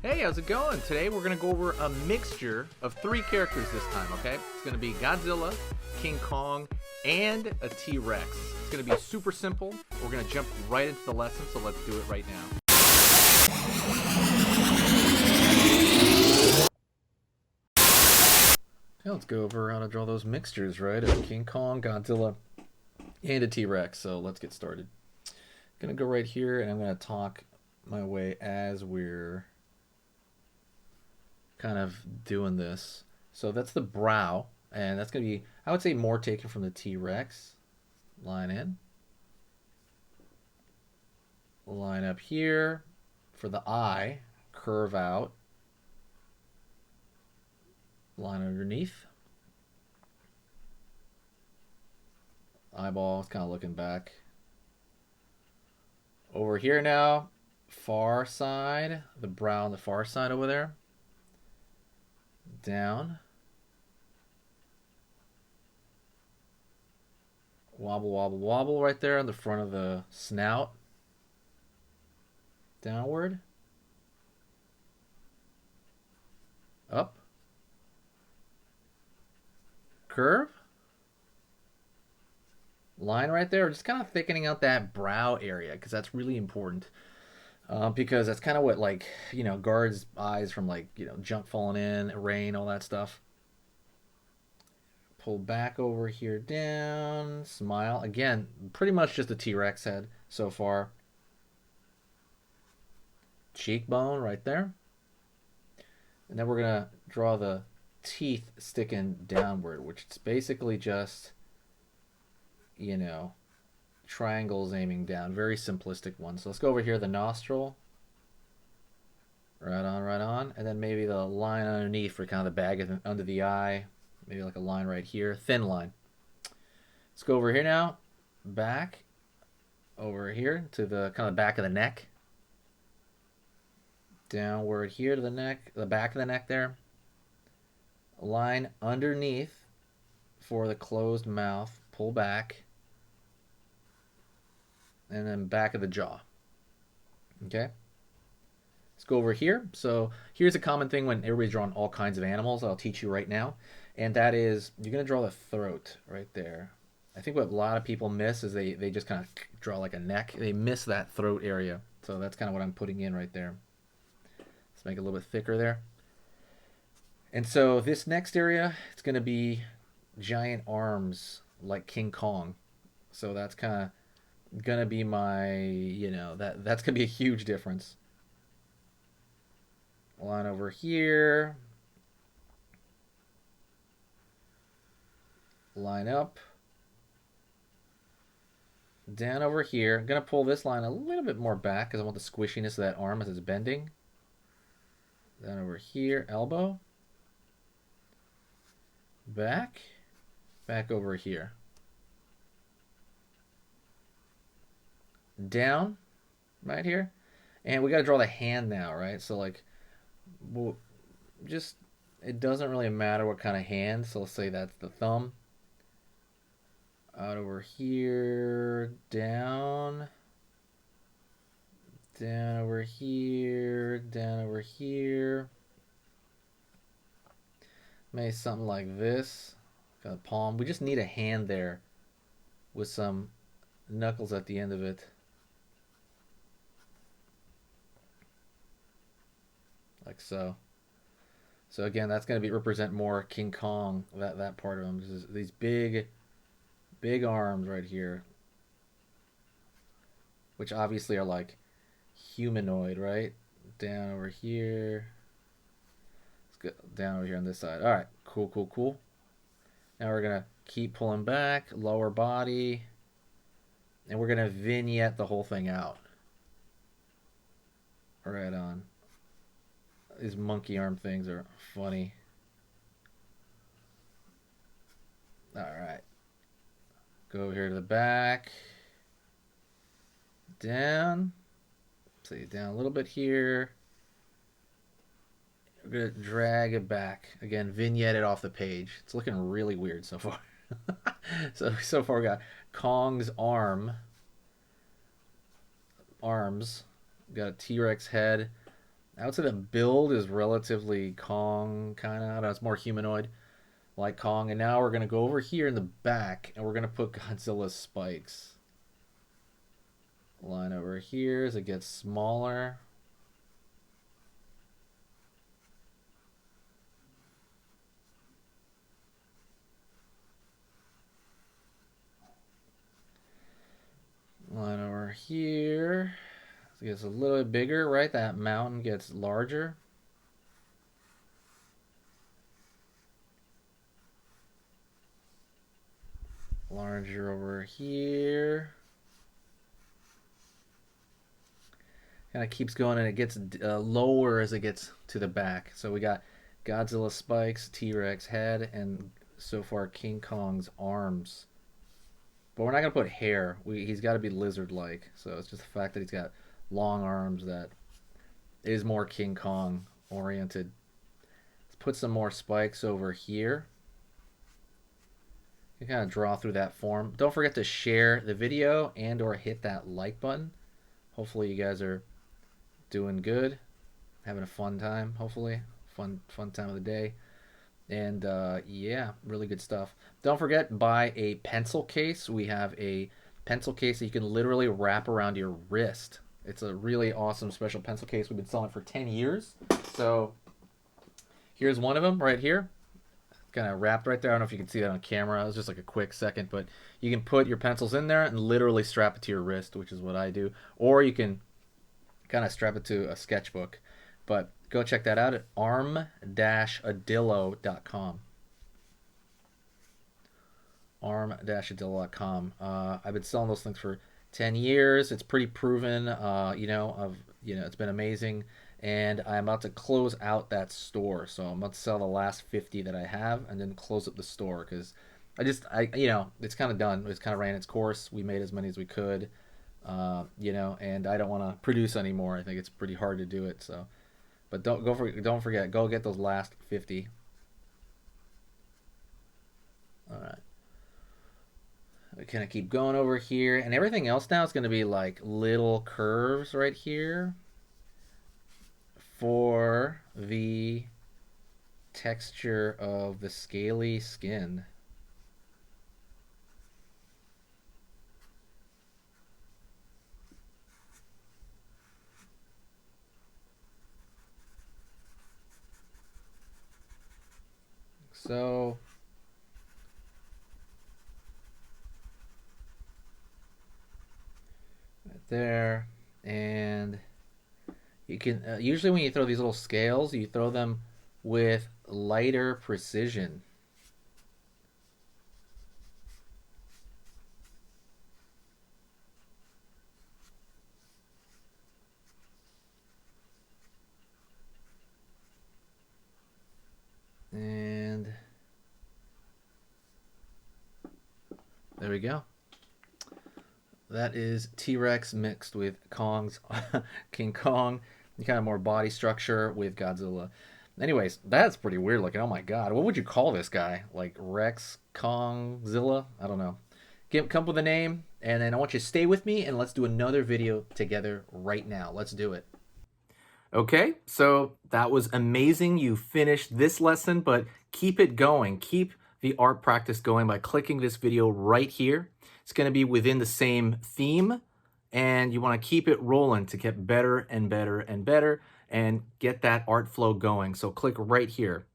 Hey, how's it going? Today we're going to go over a mixture of 3 characters this time, okay? It's going to be Godzilla, King Kong, and a T-Rex. It's going to be super simple. We're going to jump right into the lesson, so let's do it right now. Okay, let's go over how to draw those mixtures, right? Of King Kong, Godzilla, and a T-Rex. So let's get started. I'm going to go right here, and I'm going to talk my way as we're kind of doing this. So that's the brow, and that's going to be, I would say, more taken from the T-Rex. Line in. Line up here. For the eye, curve out. Line underneath. Eyeball is kind of looking back. Over here now, far side, the brow on the far side over there. Down. Wobble, wobble, wobble right there on the front of the snout. Downward. Up. Curve. Line right there. Just kind of thickening out that brow area because that's really important. Because that's kind of what, like, you know, guards eyes from, like, you know, junk falling in, rain, all that stuff. Pull back over here, down, smile. Again, pretty much just a T-Rex head so far. Cheekbone right there. And then we're going to draw the teeth sticking downward, which is basically just, you know, triangles aiming down. Very simplistic one. So let's go over here, the nostril. Right on, right on. And then maybe the line underneath for kind of the bag under the eye. Maybe like a line right here. Thin line. Let's go over here now. Back. Over here to the kind of back of the neck. Downward here to the neck. The back of the neck there. A line underneath for the closed mouth. Pull back. And then back of the jaw. Okay. Let's go over here. So here's a common thing when everybody's drawing all kinds of animals. I'll teach you right now. And that is, you're going to draw the throat right there. I think what a lot of people miss is they just kind of draw like a neck. They miss that throat area. So that's kind of what I'm putting in right there. Let's make it a little bit thicker there. And so this next area, it's going to be giant arms like King Kong. So that's kind of gonna be my, you know, that's gonna be a huge difference. Line over here. Line up. Down over here. I'm gonna pull this line a little bit more back because I want the squishiness of that arm as it's bending. Down over here, elbow. Back. Back over here. Down right here, and we got to draw the hand now, right? So like, we'll just, it doesn't really matter what kind of hand, so let's say that's the thumb. Out over here, down over here, down over here. Maybe something like this. Got a palm. We just need a hand there with some knuckles at the end of it. Like so. So again, that's going to be represent more King Kong, that part of him. This is these big arms right here, which obviously are like humanoid, right? Down over here. Let's go down over here on this side. All right, cool. Now we're going to keep pulling back, lower body, and we're going to vignette the whole thing out. Right on. These monkey arm things are funny. Alright. Go over here to the back. Down. See, down a little bit here. We're going to drag it back. Again, vignette it off the page. It's looking really weird so far. So far we got Kong's arms. We got a T-Rex head. I would say the build is relatively Kong, kind of. I don't know, it's more humanoid like Kong. And now we're going to go over here in the back and we're going to put Godzilla's spikes. Line over here as it gets smaller. Line over here. It gets a little bit bigger, right? That mountain gets larger. Larger over here. Kind of keeps going and it gets lower as it gets to the back. So we got Godzilla spikes, T-Rex head, and so far King Kong's arms. But we're not going to put hair. He's got to be lizard-like. So it's just the fact that he's got long arms that is more King Kong oriented. Let's put some more spikes over here. You kind of draw through that form. Don't forget to share the video and or hit that like button. Hopefully you guys are doing good, having a fun time, hopefully. Fun time of the day. And yeah, really good stuff. Don't forget, buy a pencil case. We have a pencil case that you can literally wrap around your wrist. It's a really awesome special pencil case. We've been selling it for 10 years. So here's one of them right here. Kind of wrapped right there. I don't know if you can see that on camera. It was just like a quick second, but you can put your pencils in there and literally strap it to your wrist, which is what I do. Or you can kind of strap it to a sketchbook. But go check that out at arm-adillo.com. arm-adillo.com. I've been selling those things for 10 years. It's pretty proven. It's been amazing. And I'm about to close out that store. So I'm about to sell the last 50 that I have and then close up the store because it's kind of done. It's kind of ran its course. We made as many as we could, and I don't want to produce anymore. I think it's pretty hard to do it. So, but don't forget, go get those last 50. All right. We kind of keep going over here, and everything else now is going to be like little curves right here for the texture of the scaly skin. So right there, and you can usually when you throw these little scales, you throw them with lighter precision. And there we go. That is T-Rex mixed with Kong's King Kong. Kind of more body structure with Godzilla. Anyways, that's pretty weird looking. Oh my god. What would you call this guy? Like Rex Kongzilla? I don't know. Come up with a name, and then I want you to stay with me, and let's do another video together right now. Let's do it. Okay, so that was amazing. You finished this lesson, but keep it going. Keep the art practice going by clicking this video right here. It's going to be within the same theme, and you want to keep it rolling to get better and better and better and get that art flow going. So click right here.